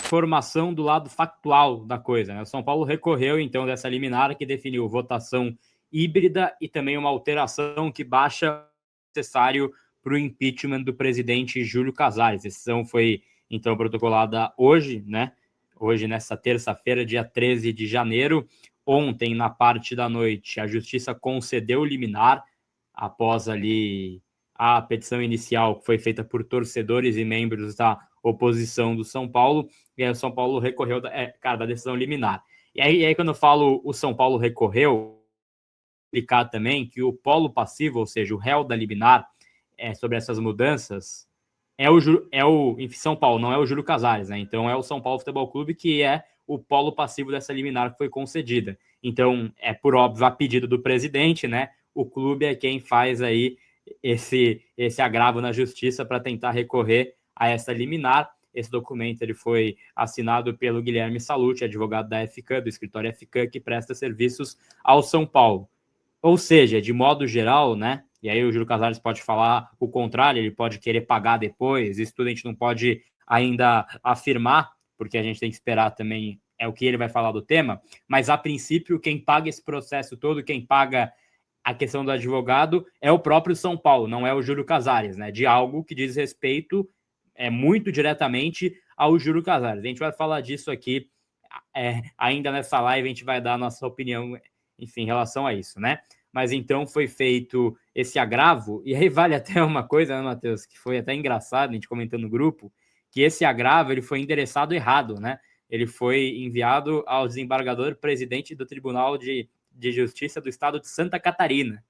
informação do lado factual da coisa, né? O São Paulo recorreu, então, dessa liminar que definiu votação híbrida e também uma alteração que baixa o necessário para o impeachment do presidente Júlio Casares. A decisão foi, então, protocolada hoje, né? Hoje, nessa terça-feira, dia 13 de janeiro. Ontem, na parte da noite, a Justiça concedeu liminar após ali a petição inicial que foi feita por torcedores e membros da oposição do São Paulo, e aí o São Paulo recorreu da decisão liminar. E aí, quando eu falo o São Paulo recorreu, explicar também que o polo passivo, ou seja, o réu da liminar sobre essas mudanças, em São Paulo, não é o Júlio Casares, né? Então é o São Paulo Futebol Clube que é o polo passivo dessa liminar que foi concedida. Então, é por óbvio a pedido do presidente, né? O clube é quem faz aí esse agravo na justiça para tentar recorrer a essa liminar. Esse documento ele foi assinado pelo Guilherme Salluti, advogado da FCAM, do escritório FCAM, que presta serviços ao São Paulo. Ou seja, de modo geral, né? E aí o Júlio Casares pode falar o contrário, ele pode querer pagar depois, isso tudo a gente não pode ainda afirmar, porque a gente tem que esperar também o que ele vai falar do tema, mas a princípio quem paga esse processo todo, quem paga a questão do advogado é o próprio São Paulo, não é o Júlio Casares, né? De algo que diz respeito muito diretamente ao Júlio Casares. A gente vai falar disso aqui ainda nessa live, a gente vai dar a nossa opinião, enfim, em relação a isso, né? Mas então foi feito esse agravo, e aí vale até uma coisa, né, Matheus, que foi até engraçado, a gente comentando no grupo, que esse agravo ele foi endereçado errado, né? Ele foi enviado ao desembargador presidente do Tribunal de Justiça do Estado de Santa Catarina,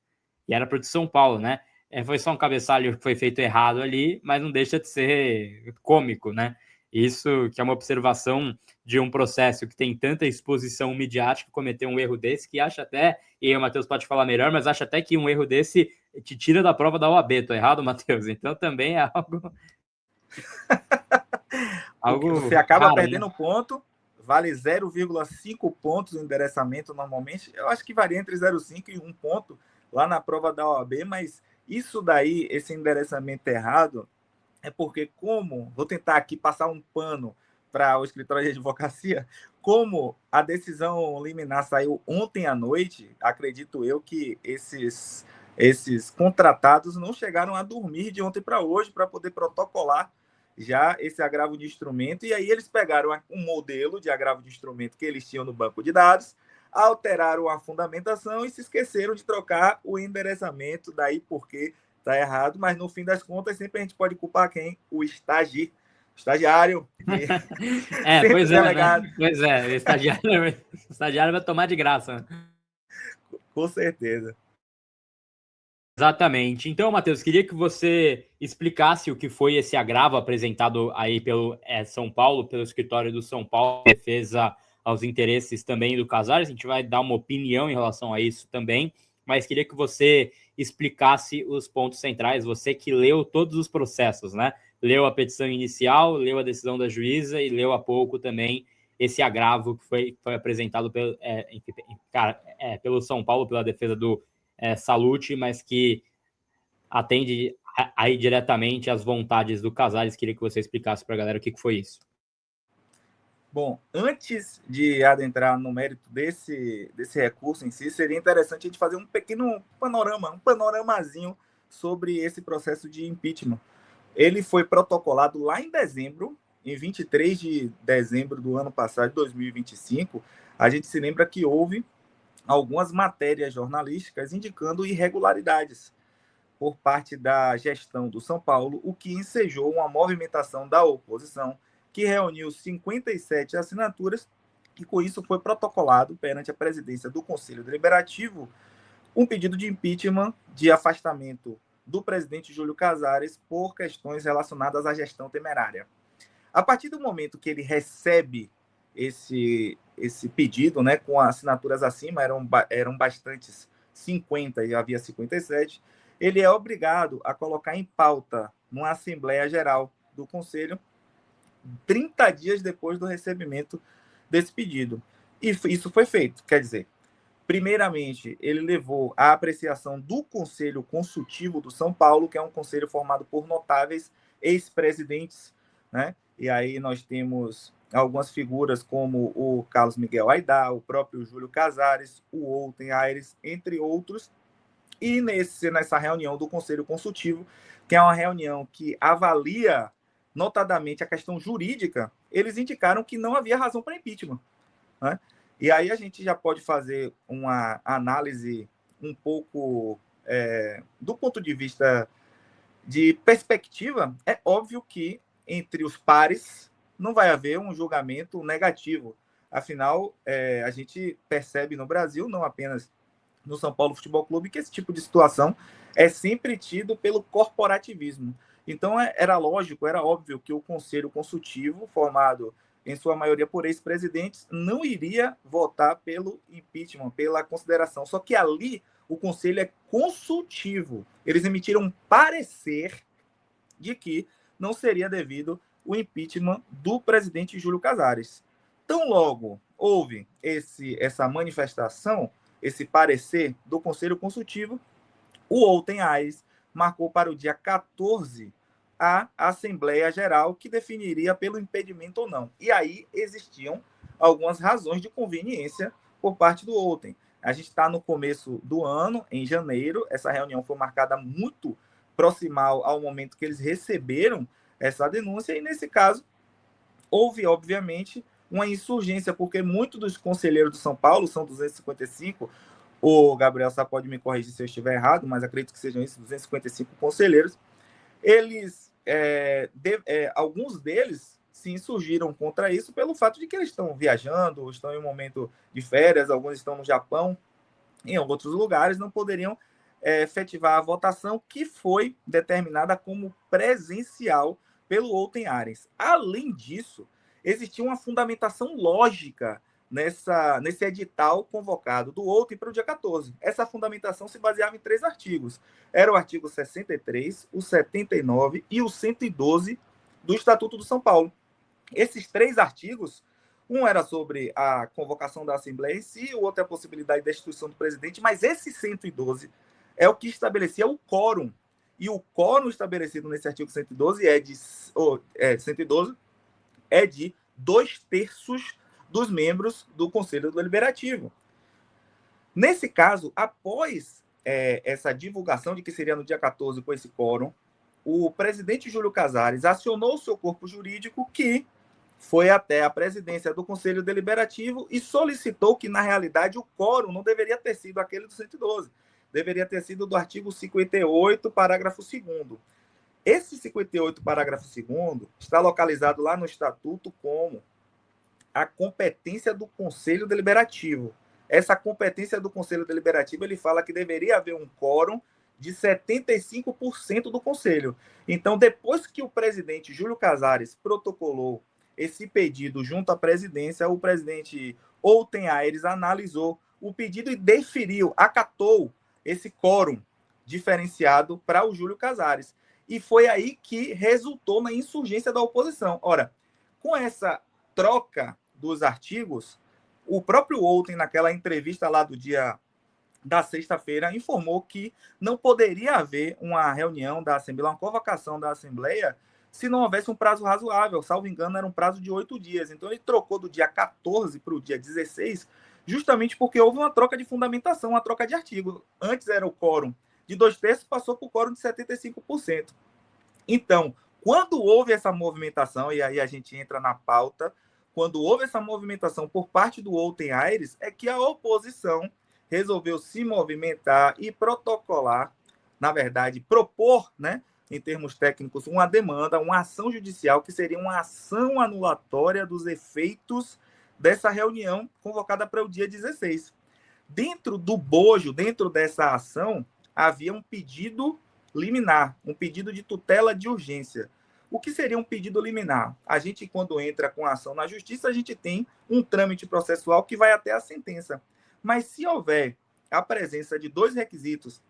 e era para o de São Paulo, né? Foi só um cabeçalho que foi feito errado ali, mas não deixa de ser cômico, né? Isso que é uma observação de um processo que tem tanta exposição midiática, cometer um erro desse, que acha até, e aí o Matheus pode falar melhor, mas acha até que um erro desse te tira da prova da OAB. Tô errado, Matheus? Então também é algo... Você acaba raro, perdendo né? ponto, vale 0,5 pontos o endereçamento normalmente. Eu acho que varia entre 0,5 e 1 ponto lá na prova da OAB, mas isso daí, esse endereçamento errado, é porque vou tentar aqui passar um pano para o escritório de advocacia, como a decisão liminar saiu ontem à noite, acredito eu que esses contratados não chegaram a dormir de ontem para hoje para poder protocolar já esse agravo de instrumento, e aí eles pegaram um modelo de agravo de instrumento que eles tinham no banco de dados, alteraram a fundamentação e se esqueceram de trocar o endereçamento, daí porque está errado, mas no fim das contas sempre a gente pode culpar quem? O estagiário. Pois é, delegado. né? Pois é, o estagiário vai tomar de graça. Com certeza. Exatamente. Então, Matheus, queria que você explicasse o que foi esse agravo apresentado aí pelo São Paulo, pelo escritório do São Paulo, defesa aos interesses também do Casares. A gente vai dar uma opinião em relação a isso também, mas queria que você explicasse os pontos centrais, você que leu todos os processos, né? Leu a petição inicial, leu a decisão da juíza e leu há pouco também esse agravo que foi apresentado pelo São Paulo, pela defesa do Salluti, mas que atende aí diretamente às vontades do Casares. Queria que você explicasse para a galera o que foi isso. Bom, antes de adentrar no mérito desse recurso em si, seria interessante a gente fazer um pequeno panoramazinho sobre esse processo de impeachment. Ele foi protocolado lá em dezembro, em 23 de dezembro do ano passado, de 2025. A gente se lembra que houve algumas matérias jornalísticas indicando irregularidades por parte da gestão do São Paulo, o que ensejou uma movimentação da oposição, que reuniu 57 assinaturas, e com isso foi protocolado perante a presidência do Conselho Deliberativo um pedido de impeachment, de afastamento do presidente Júlio Casares por questões relacionadas à gestão temerária. A partir do momento que ele recebe esse pedido, né, com assinaturas acima, eram bastantes 50 e havia 57, ele é obrigado a colocar em pauta numa Assembleia Geral do Conselho 30 dias depois do recebimento desse pedido. E isso foi feito, quer dizer, primeiramente, ele levou à apreciação do Conselho Consultivo do São Paulo, que é um conselho formado por notáveis ex-presidentes, né? E aí nós temos algumas figuras como o Carlos Miguel Aidar, o próprio Júlio Casares, o Outen Aires, entre outros. E nessa reunião do Conselho Consultivo, que é uma reunião que avalia notadamente a questão jurídica, eles indicaram que não havia razão para impeachment, né? E aí a gente já pode fazer uma análise um pouco do ponto de vista de perspectiva. É óbvio que entre os pares não vai haver um julgamento negativo. Afinal, a gente percebe no Brasil, não apenas no São Paulo Futebol Clube, que esse tipo de situação é sempre tido pelo corporativismo. Então, era lógico, era óbvio que o Conselho Consultivo, formado em sua maioria por ex-presidentes, não iria votar pelo impeachment, pela consideração. Só que ali o Conselho é consultivo. Eles emitiram um parecer de que não seria devido o impeachment do presidente Júlio Casares. Tão logo houve essa manifestação, esse parecer do Conselho Consultivo, o Outen Aires marcou para o dia 14 a Assembleia Geral, que definiria pelo impedimento ou não. E aí existiam algumas razões de conveniência por parte do Outen. A gente está no começo do ano, em janeiro, essa reunião foi marcada muito proximal ao momento que eles receberam essa denúncia, e nesse caso houve, obviamente, uma insurgência, porque muitos dos conselheiros do São Paulo, são 255, o Gabriel só pode me corrigir se eu estiver errado, mas acredito que sejam esses 255 conselheiros, eles, alguns deles se insurgiram contra isso pelo fato de que eles estão viajando, estão em um momento de férias, alguns estão no Japão, em outros lugares, não poderiam efetivar a votação que foi determinada como presencial pelo Outen Aires. Além disso, existia uma fundamentação lógica nesse edital convocado do Outen para o dia 14. Essa fundamentação se baseava em 3 artigos. Era o artigo 63, o 79 e o 112 do Estatuto do São Paulo. Esses 3 artigos, um era sobre a convocação da Assembleia em si, o outro é a possibilidade da destituição do presidente, mas esse 112 é o que estabelecia o quórum. E o quórum estabelecido nesse artigo 112 é de 2/3 dos membros do Conselho Deliberativo. Nesse caso, após essa divulgação de que seria no dia 14 com esse quórum, o presidente Júlio Casares acionou o seu corpo jurídico, que foi até a presidência do Conselho Deliberativo e solicitou que, na realidade, o quórum não deveria ter sido aquele do 112, deveria ter sido do artigo 58, parágrafo 2º. Esse 58, parágrafo 2º, está localizado lá no Estatuto como a competência do Conselho Deliberativo. Essa competência do Conselho Deliberativo, ele fala que deveria haver um quórum de 75% do Conselho. Então, depois que o presidente Júlio Casares protocolou esse pedido junto à presidência, o presidente Outen Aires analisou o pedido e deferiu, acatou esse quórum diferenciado para o Júlio Casares. E foi aí que resultou na insurgência da oposição. Ora, com essa troca dos artigos, o próprio Outen, naquela entrevista lá do dia da sexta-feira, informou que não poderia haver uma reunião da Assembleia, uma convocação da Assembleia, se não houvesse um prazo razoável. Salvo engano, era um prazo de 8 dias. Então, ele trocou do dia 14 para o dia 16, justamente porque houve uma troca de fundamentação, uma troca de artigo. Antes era o quórum de 2/3, passou para o quórum de 75%. Então, quando houve essa movimentação, e aí a gente entra na pauta, quando houve essa movimentação por parte do Outen Aires, é que a oposição resolveu se movimentar e protocolar, na verdade, propor, né, em termos técnicos, uma demanda, uma ação judicial, que seria uma ação anulatória dos efeitos dessa reunião convocada para o dia 16. Dentro do bojo, dentro dessa ação, havia um pedido liminar, um pedido de tutela de urgência. O que seria um pedido liminar? A gente, quando entra com a ação na justiça, a gente tem um trâmite processual que vai até a sentença. Mas se houver a presença de 2 requisitos,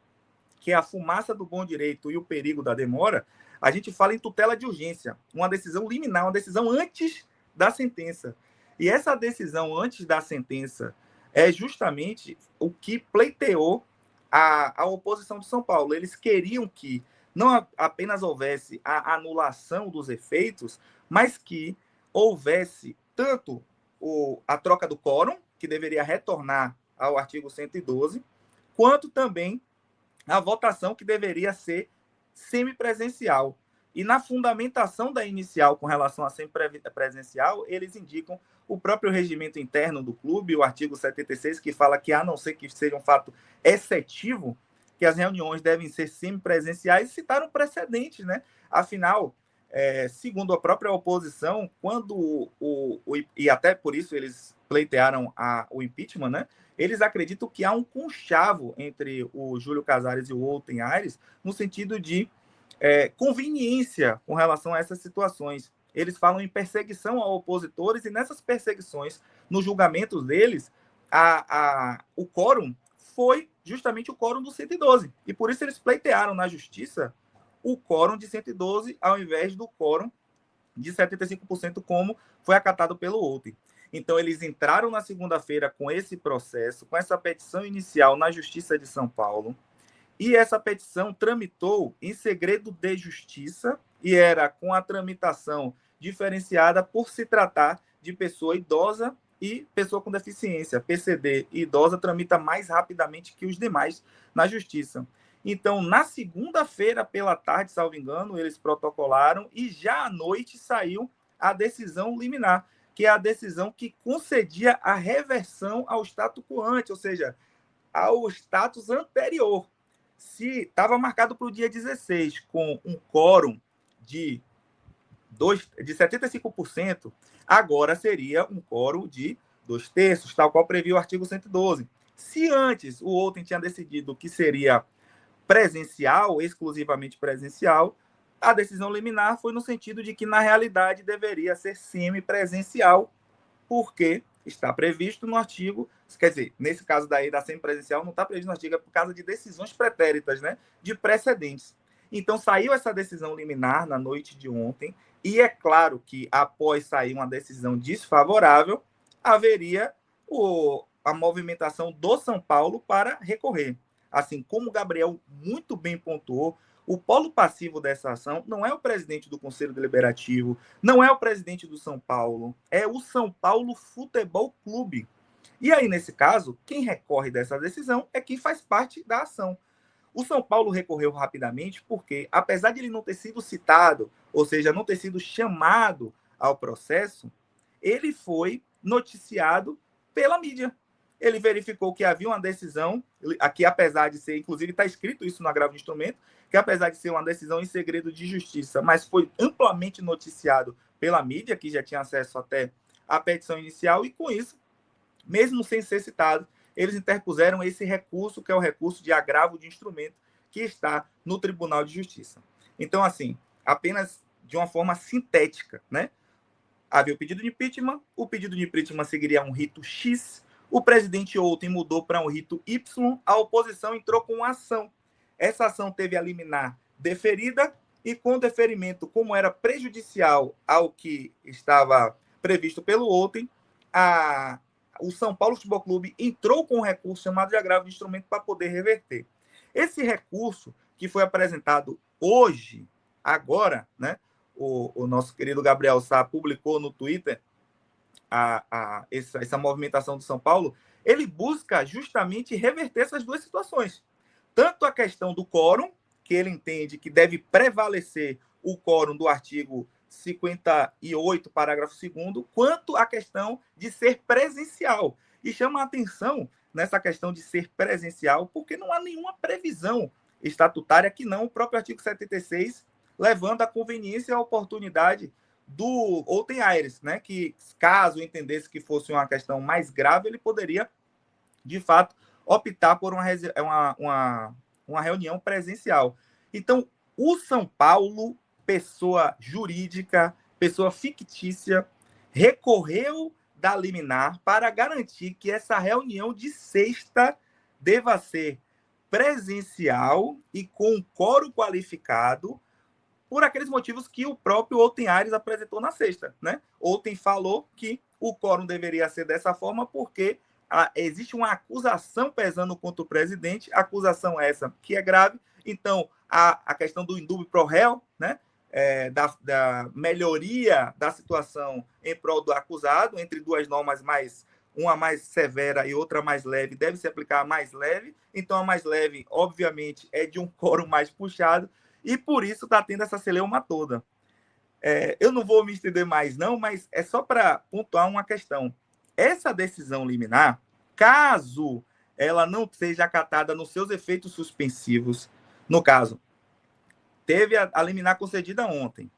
que é a fumaça do bom direito e o perigo da demora, a gente fala em tutela de urgência, uma decisão liminar, uma decisão antes da sentença. E essa decisão antes da sentença é justamente o que pleiteou a oposição de São Paulo. Eles queriam que não apenas houvesse a anulação dos efeitos, mas que houvesse tanto a troca do quórum, que deveria retornar ao artigo 112, quanto também a votação, que deveria ser semipresencial. E na fundamentação da inicial com relação a semipresencial, eles indicam o próprio regimento interno do clube, o artigo 76, que fala que, a não ser que seja um fato exceptivo, que as reuniões devem ser semipresenciais, e citaram precedentes, né? Afinal, segundo a própria oposição, quando e até por isso eles pleitearam o impeachment, né? Eles acreditam que há um conchavo entre o Júlio Casares e o Wolten Aires, no sentido de conveniência com relação a essas situações. Eles falam em perseguição a opositores, e nessas perseguições, nos julgamentos deles, o quórum foi justamente o quórum do 112. E por isso eles pleitearam na justiça o quórum de 112 ao invés do quórum de 75%, como foi acatado pelo Wolten. Então, eles entraram na segunda-feira com esse processo, com essa petição inicial na Justiça de São Paulo, e essa petição tramitou em segredo de justiça, e era com a tramitação diferenciada por se tratar de pessoa idosa e pessoa com deficiência. PCD e idosa tramita mais rapidamente que os demais na justiça. Então, na segunda-feira, pela tarde, salvo engano, eles protocolaram, e já à noite saiu a decisão liminar, que é a decisão que concedia a reversão ao status quo ante, ou seja, ao status anterior. Se estava marcado para o dia 16 com um quórum de 75%, agora seria um quórum de 2/3, tal qual previa o artigo 112. Se antes o Wolten tinha decidido que seria presencial, exclusivamente presencial, a decisão liminar foi no sentido de que, na realidade, deveria ser semipresencial, porque está previsto no artigo, quer dizer, nesse caso daí da semipresencial, não está previsto no artigo, é por causa de decisões pretéritas, né, de precedentes. Então, saiu essa decisão liminar na noite de ontem, e é claro que, após sair uma decisão desfavorável, haveria a movimentação do São Paulo para recorrer. Assim como o Gabriel muito bem pontuou, o polo passivo dessa ação não é o presidente do Conselho Deliberativo, não é o presidente do São Paulo, é o São Paulo Futebol Clube. E aí, nesse caso, quem recorre dessa decisão é quem faz parte da ação. O São Paulo recorreu rapidamente porque, apesar de ele não ter sido citado, ou seja, não ter sido chamado ao processo, ele foi noticiado pela mídia. Ele verificou que havia uma decisão, aqui apesar de ser, inclusive está escrito isso no agravo de instrumento, que apesar de ser uma decisão em segredo de justiça, mas foi amplamente noticiado pela mídia, que já tinha acesso até à petição inicial, e com isso, mesmo sem ser citado, eles interpuseram esse recurso, que é o recurso de agravo de instrumento, que está no Tribunal de Justiça. Então, assim, apenas de uma forma sintética, né? Havia o pedido de impeachment, o pedido de impeachment seguiria um rito X, o presidente Wolten mudou para um rito Y, a oposição entrou com uma ação. Essa ação teve a liminar deferida, e com o deferimento, como era prejudicial ao que estava previsto pelo Wolten, o São Paulo Futebol Clube entrou com um recurso chamado de agravo de instrumento para poder reverter. Esse recurso, que foi apresentado hoje, agora, né? O nosso querido Gabriel Sá publicou no Twitter essa movimentação do São Paulo, ele busca justamente reverter essas duas situações. Tanto a questão do quórum, que ele entende que deve prevalecer o quórum do artigo 58, parágrafo 2º, quanto a questão de ser presencial. E chama a atenção nessa questão de ser presencial, porque não há nenhuma previsão estatutária que não o próprio artigo 76, levando a conveniência e a oportunidade do Wolten Aires, né, que caso entendesse que fosse uma questão mais grave, ele poderia, de fato, optar por uma reunião presencial. Então, o São Paulo, pessoa jurídica, pessoa fictícia, recorreu da liminar para garantir que essa reunião de sexta deva ser presencial e com quórum qualificado, por aqueles motivos que o próprio Wolten Aires apresentou na sexta, né? Wolten falou que o quórum deveria ser dessa forma porque existe uma acusação pesando contra o presidente, acusação essa que é grave. Então, a questão do indúbio pro réu, né? da melhoria da situação em prol do acusado, entre duas normas uma mais severa e outra mais leve, deve se aplicar a mais leve. Então, a mais leve, obviamente, é de um quórum mais puxado, e por isso está tendo essa celeuma toda. Eu não vou me estender mais, não, mas é só para pontuar uma questão. Essa decisão liminar, caso ela não seja acatada nos seus efeitos suspensivos, no caso, teve a liminar concedida ontem,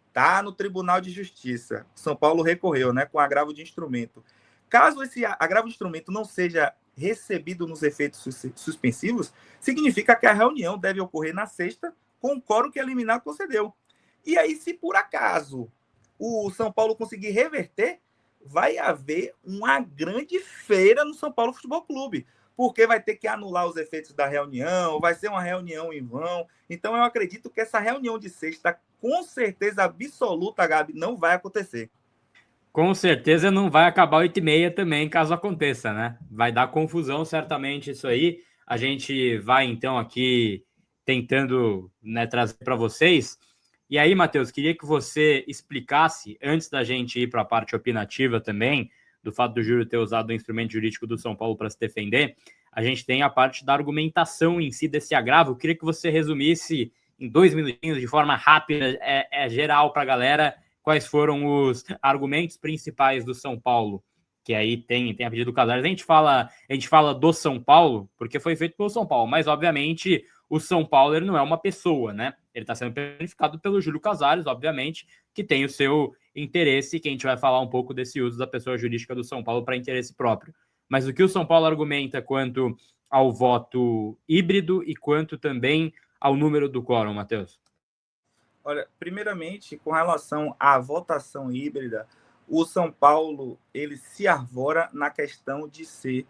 está no Tribunal de Justiça, São Paulo recorreu, né, com agravo de instrumento. Caso esse agravo de instrumento não seja recebido nos efeitos suspensivos, significa que a reunião deve ocorrer na sexta com o quórum que a liminar concedeu. E aí, se por acaso o São Paulo conseguir reverter, vai haver uma grande feira no São Paulo Futebol Clube, porque vai ter que anular os efeitos da reunião, vai ser uma reunião em vão. Então, eu acredito que essa reunião de sexta, com certeza absoluta, Gabi, não vai acontecer. Com certeza não vai acabar 8h30 também, caso aconteça, né? Vai dar confusão, certamente, isso aí. A gente vai, então, aqui tentando, né, trazer para vocês. E aí, Matheus, queria que você explicasse, antes da gente ir para a parte opinativa também, do fato do júri ter usado o instrumento jurídico do São Paulo para se defender, a gente tem a parte da argumentação em si desse agravo. Eu queria que você resumisse em 2 minutinhos, de forma rápida, geral para a galera, quais foram os argumentos principais do São Paulo, que aí tem a pedido do Casares. A gente fala do São Paulo, porque foi feito pelo São Paulo, mas, obviamente, o São Paulo ele não é uma pessoa, né? Ele está sendo planificado pelo Júlio Casares, obviamente, que tem o seu interesse, que a gente vai falar um pouco desse uso da pessoa jurídica do São Paulo para interesse próprio. Mas o que o São Paulo argumenta quanto ao voto híbrido e quanto também ao número do quórum, Matheus? Olha, primeiramente, com relação à votação híbrida, o São Paulo ele se arvora na questão de ser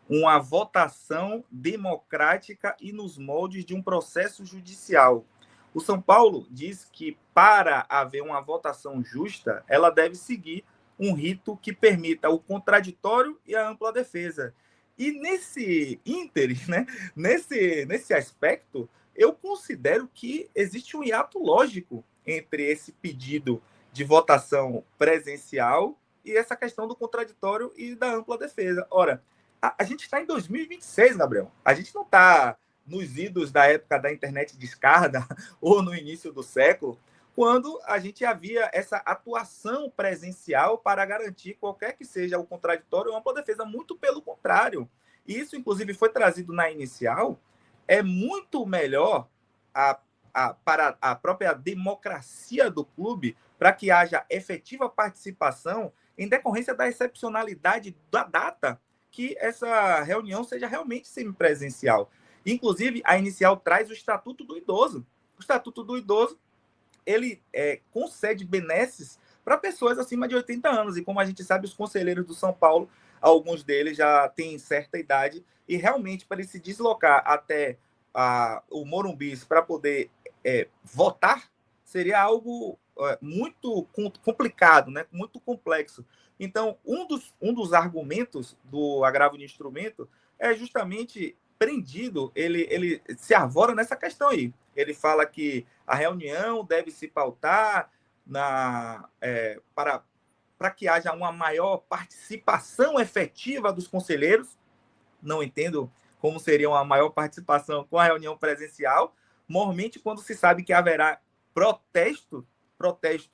uma votação democrática e nos moldes de um processo judicial. O São Paulo diz que para haver uma votação justa, ela deve seguir um rito que permita o contraditório e a ampla defesa. E nesse ínterim, né, nesse aspecto, eu considero que existe um hiato lógico entre esse pedido de votação presencial e essa questão do contraditório e da ampla defesa. Ora, a gente está em 2026, Gabriel. A gente não está nos idos da época da internet de escada ou no início do século, quando a gente havia essa atuação presencial para garantir qualquer que seja o contraditório ou ampla defesa. Muito pelo contrário. Isso, inclusive, foi trazido na inicial. É muito melhor para a própria democracia do clube, para que haja efetiva participação em decorrência da excepcionalidade da data, que essa reunião seja realmente semipresencial. Inclusive, a inicial traz o Estatuto do Idoso. O Estatuto do Idoso, ele concede benesses para pessoas acima de 80 anos. E como a gente sabe, os conselheiros do São Paulo, alguns deles já têm certa idade, e realmente, para ele se deslocar até o Morumbi para poder votar, seria algo muito complicado, né? Muito complexo. Então, um dos argumentos do agravo de instrumento é justamente prendido, ele se arvora nessa questão aí. Ele fala que a reunião deve se pautar para que haja uma maior participação efetiva dos conselheiros. Não entendo como seria uma maior participação com a reunião presencial, mormente quando se sabe que haverá protesto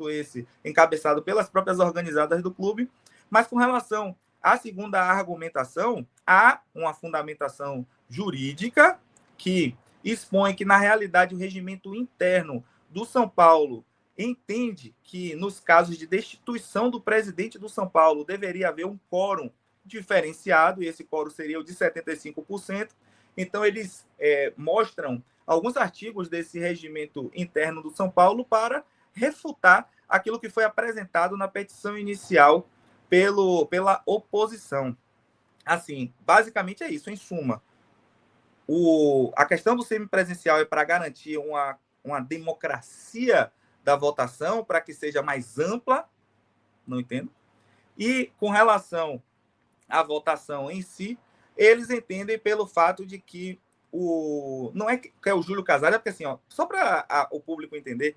esse encabeçado pelas próprias organizadas do clube. Mas com relação à segunda argumentação, há uma fundamentação jurídica que expõe que, na realidade, o regimento interno do São Paulo entende que, nos casos de destituição do presidente do São Paulo, deveria haver um quórum diferenciado, e esse quórum seria o de 75%. Então, eles mostram alguns artigos desse regimento interno do São Paulo para refutar aquilo que foi apresentado na petição inicial pela oposição. Assim, basicamente é isso, em suma. A questão do semipresencial é para garantir uma democracia da votação, para que seja mais ampla, não entendo. E com relação à votação em si, eles entendem pelo fato de que não é que é o Júlio Casares, porque assim, só para o público entender,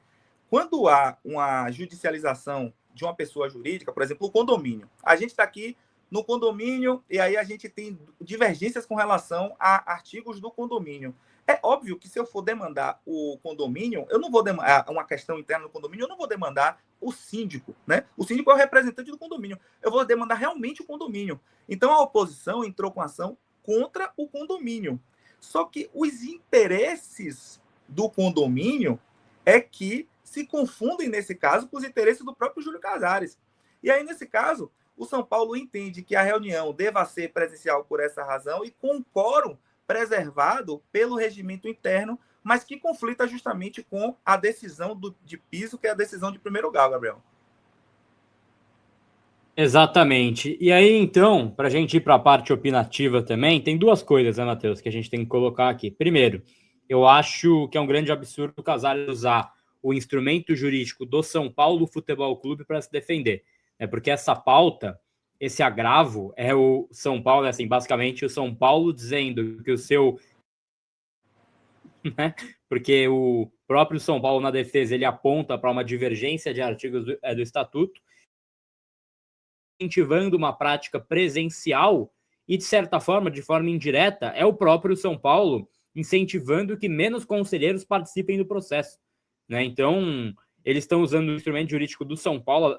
quando há uma judicialização de uma pessoa jurídica, por exemplo, o condomínio, a gente está aqui no condomínio e aí a gente tem divergências com relação a artigos do condomínio. É óbvio que se eu for demandar o condomínio, eu não vou demandar uma questão interna do condomínio, eu não vou demandar o síndico, né? O síndico é o representante do condomínio. Eu vou demandar realmente o condomínio. Então a oposição entrou com ação contra o condomínio. Só que os interesses do condomínio é que se confundem nesse caso com os interesses do próprio Júlio Casares. E aí, nesse caso, o São Paulo entende que a reunião deva ser presencial por essa razão e com o quórum preservado pelo regimento interno, mas que conflita justamente com a decisão de piso, que é a decisão de primeiro grau, Gabriel. Exatamente. E aí, então, para a gente ir para a parte opinativa também, tem duas coisas, né, Matheus, que a gente tem que colocar aqui. Primeiro, eu acho que é um grande absurdo o Casares usar o instrumento jurídico do São Paulo Futebol Clube para se defender. Porque essa pauta, esse agravo, é o São Paulo, assim, basicamente o São Paulo dizendo que o seu... Né? Porque o próprio São Paulo, na defesa, ele aponta para uma divergência de artigos do Estatuto, incentivando uma prática presencial e, de certa forma, de forma indireta, é o próprio São Paulo incentivando que menos conselheiros participem do processo. Né? Então, eles estão usando o instrumento jurídico do São Paulo,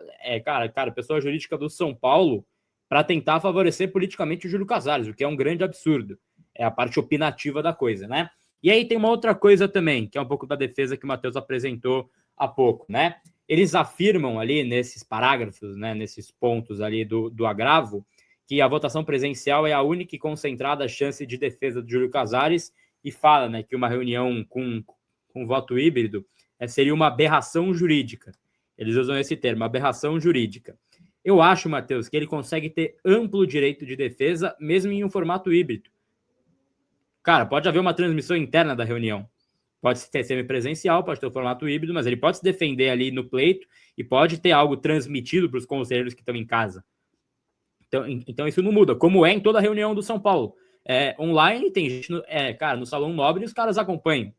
pessoa jurídica do São Paulo, para tentar favorecer politicamente o Júlio Casares, o que é um grande absurdo. É a parte opinativa da coisa, né? E aí tem uma outra coisa também, que é um pouco da defesa que o Matheus apresentou há pouco, né? Eles afirmam ali nesses parágrafos, né, nesses pontos ali do agravo, que a votação presencial é a única e concentrada chance de defesa do Júlio Casares e fala, né, que uma reunião com voto híbrido seria uma aberração jurídica. Eles usam esse termo, aberração jurídica. Eu acho, Matheus, que ele consegue ter amplo direito de defesa mesmo em um formato híbrido. Cara, pode haver uma transmissão interna da reunião. Pode ser semipresencial, pode ter o formato híbrido, mas ele pode se defender ali no pleito e pode ter algo transmitido para os conselheiros que estão em casa. Então isso não muda, como é em toda reunião do São Paulo. Online tem gente, no Salão Nobre, os caras acompanham.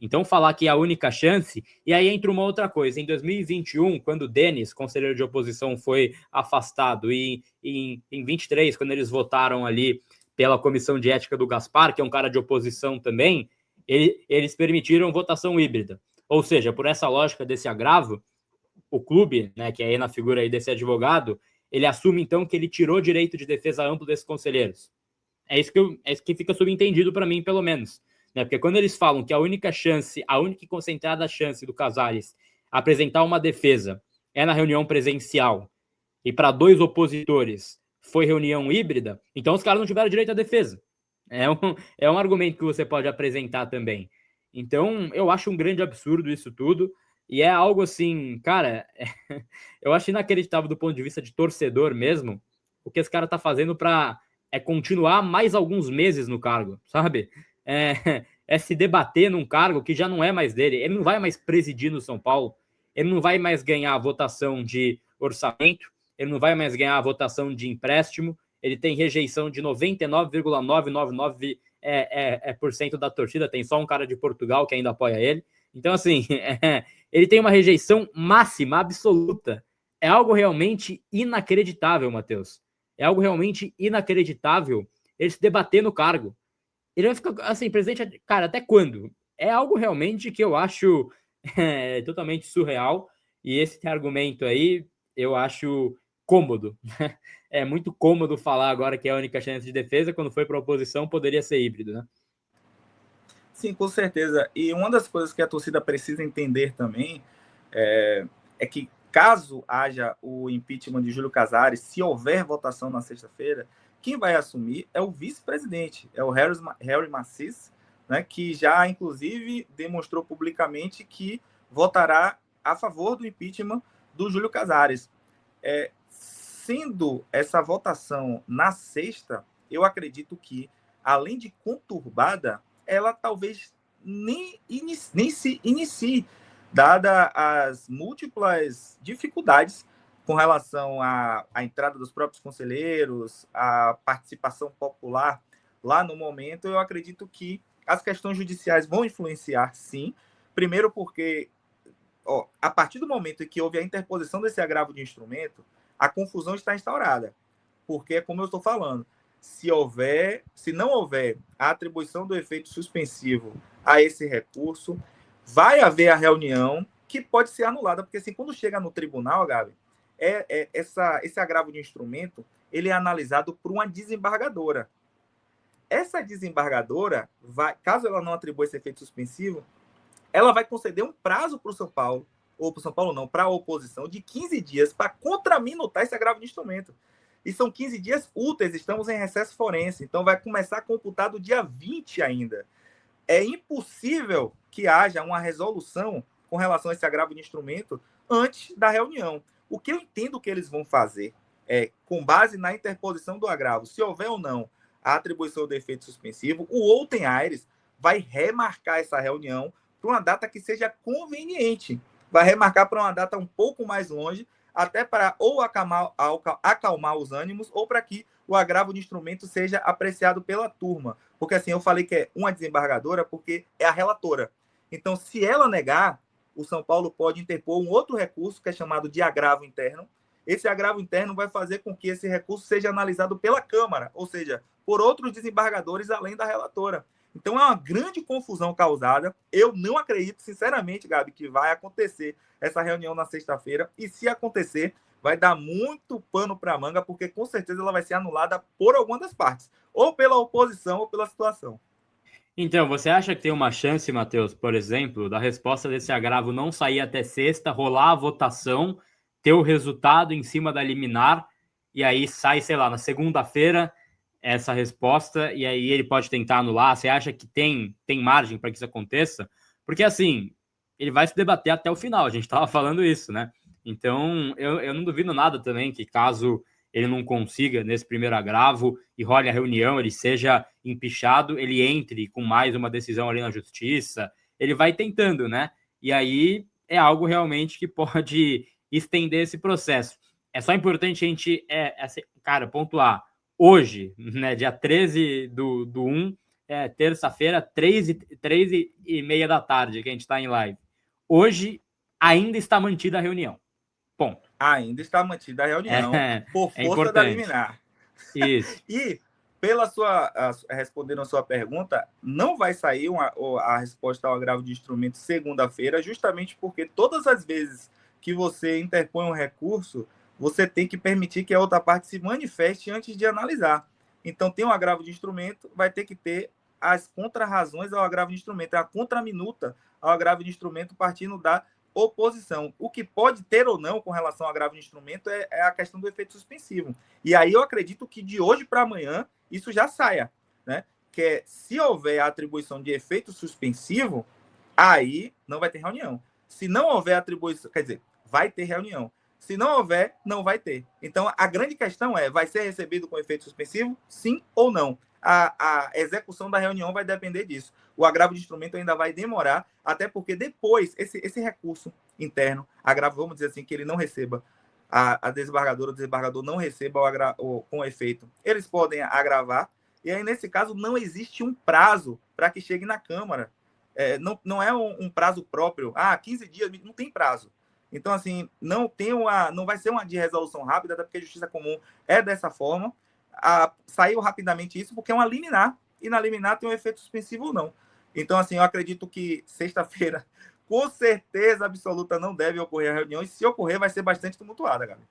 Então falar que é a única chance, e aí entra uma outra coisa. Em 2021, quando o Denis, conselheiro de oposição, foi afastado, e em 23, quando eles votaram ali pela comissão de ética do Gaspar, que é um cara de oposição também, eles permitiram votação híbrida. Ou seja, por essa lógica desse agravo, o clube, né, que é aí na figura aí desse advogado, ele assume então que ele tirou direito de defesa amplo desses conselheiros. É isso que fica subentendido para mim, pelo menos. Né? Porque quando eles falam que a única e concentrada chance do Casares apresentar uma defesa é na reunião presencial e para 2 opositores foi reunião híbrida, então os caras não tiveram direito à defesa. É um argumento que você pode apresentar também. Então, eu acho um grande absurdo isso tudo. E é algo assim, cara, eu acho inacreditável do ponto de vista de torcedor mesmo, o que esse cara tá fazendo para continuar mais alguns meses no cargo, sabe? É se debater num cargo que já não é mais dele. Ele não vai mais presidir no São Paulo, ele não vai mais ganhar a votação de orçamento, ele não vai mais ganhar a votação de empréstimo, ele tem rejeição de 99,999% da torcida, tem só um cara de Portugal que ainda apoia ele. Então, assim, ele tem uma rejeição máxima, absoluta. É algo realmente inacreditável, Matheus. É algo realmente inacreditável ele se debater no cargo. Ele vai ficar, assim, presidente, cara, até quando? É algo realmente que eu acho totalmente surreal. E esse argumento aí, eu acho cômodo. É muito cômodo falar agora que é a única chance de defesa, quando foi para a oposição, poderia ser híbrido, né? Sim, com certeza. E uma das coisas que a torcida precisa entender também é que, caso haja o impeachment de Júlio Casares, se houver votação na sexta-feira, quem vai assumir é o vice-presidente, é o Harry Macis, né, que já, inclusive, demonstrou publicamente que votará a favor do impeachment do Júlio Casares. Sendo essa votação na sexta, eu acredito que, além de conturbada, ela talvez nem se inicie, dada as múltiplas dificuldades com relação à entrada dos próprios conselheiros, à participação popular lá no momento. Eu acredito que as questões judiciais vão influenciar, sim. Primeiro porque a partir do momento em que houve a interposição desse agravo de instrumento, a confusão está instaurada. Porque, como eu estou falando, se não houver a atribuição do efeito suspensivo a esse recurso, vai haver a reunião que pode ser anulada, porque assim, quando chega no tribunal, Gabi, esse agravo de instrumento, ele é analisado por uma desembargadora. Essa desembargadora, caso ela não atribua esse efeito suspensivo, ela vai conceder um prazo para o São Paulo, ou para o São Paulo não, para a oposição, de 15 dias para contraminutar esse agravo de instrumento. E são 15 dias úteis, estamos em recesso forense, então vai começar a computar do dia 20 ainda. É impossível que haja uma resolução com relação a esse agravo de instrumento antes da reunião. O que eu entendo que eles vão fazer é, com base na interposição do agravo, se houver ou não a atribuição do efeito suspensivo, o Outem Aires vai remarcar essa reunião para uma data que seja conveniente. Vai remarcar para uma data um pouco mais longe, até para ou acalmar os ânimos, ou para que o agravo de instrumento seja apreciado pela turma. Porque assim, eu falei que é uma desembargadora porque é a relatora. Então, se ela negar, o São Paulo pode interpor um outro recurso, que é chamado de agravo interno. Esse agravo interno vai fazer com que esse recurso seja analisado pela Câmara, ou seja, por outros desembargadores além da relatora. Então, é uma grande confusão causada. Eu não acredito, sinceramente, Gabi, que vai acontecer essa reunião na sexta-feira. E se acontecer, vai dar muito pano para a manga, porque com certeza ela vai ser anulada por alguma das partes, ou pela oposição ou pela situação. Então, você acha que tem uma chance, Matheus, por exemplo, da resposta desse agravo não sair até sexta, rolar a votação, ter o resultado em cima da liminar, e aí sai, sei lá, na segunda-feira essa resposta, e aí ele pode tentar anular? Você acha que tem margem para que isso aconteça? Porque, assim, ele vai se debater até o final, a gente estava falando isso, né? Então, eu não duvido nada também que caso ele não consiga nesse primeiro agravo e role a reunião, ele seja empichado, ele entre com mais uma decisão ali na justiça, ele vai tentando, né? E aí é algo realmente que pode estender esse processo. É só importante a gente, cara, pontuar. Hoje, né, dia 13 do 1, terça-feira, 3h30 da tarde, que a gente está em live. Hoje ainda está mantida a reunião. Ponto. Ainda está mantida a reunião por força importante. da liminar. Isso. E, respondendo a sua pergunta, não vai sair a resposta ao agravo de instrumento segunda-feira, justamente porque todas as vezes que você interpõe um recurso, você tem que permitir que a outra parte se manifeste antes de analisar. Então, tem um agravo de instrumento, vai ter que ter as contrarrazões ao agravo de instrumento, a contraminuta ao agravo de instrumento partindo da oposição. O que pode ter ou não com relação ao agravo de instrumento é a questão do efeito suspensivo. E aí eu acredito que de hoje para amanhã isso já saia, né? Que se houver a atribuição de efeito suspensivo, aí não vai ter reunião. Se não houver atribuição, quer dizer, vai ter reunião. Se não houver, não vai ter. Então, a grande questão vai ser recebido com efeito suspensivo? Sim ou não? A execução da reunião vai depender disso. O agravo de instrumento ainda vai demorar, até porque depois, esse recurso interno, agravo, vamos dizer assim, que ele não receba, a desembargadora, o desembargador não receba com efeito, eles podem agravar, e aí, nesse caso, não existe um prazo para que chegue na Câmara. Não é um prazo próprio. 15 dias, não tem prazo. Então, assim, não vai ser uma de resolução rápida, até porque a justiça comum é dessa forma. Saiu rapidamente isso, porque é uma liminar, e na liminar tem um efeito suspensivo ou não. Então, assim, eu acredito que sexta-feira, com certeza absoluta, não deve ocorrer a reunião, e se ocorrer, vai ser bastante tumultuada, galera.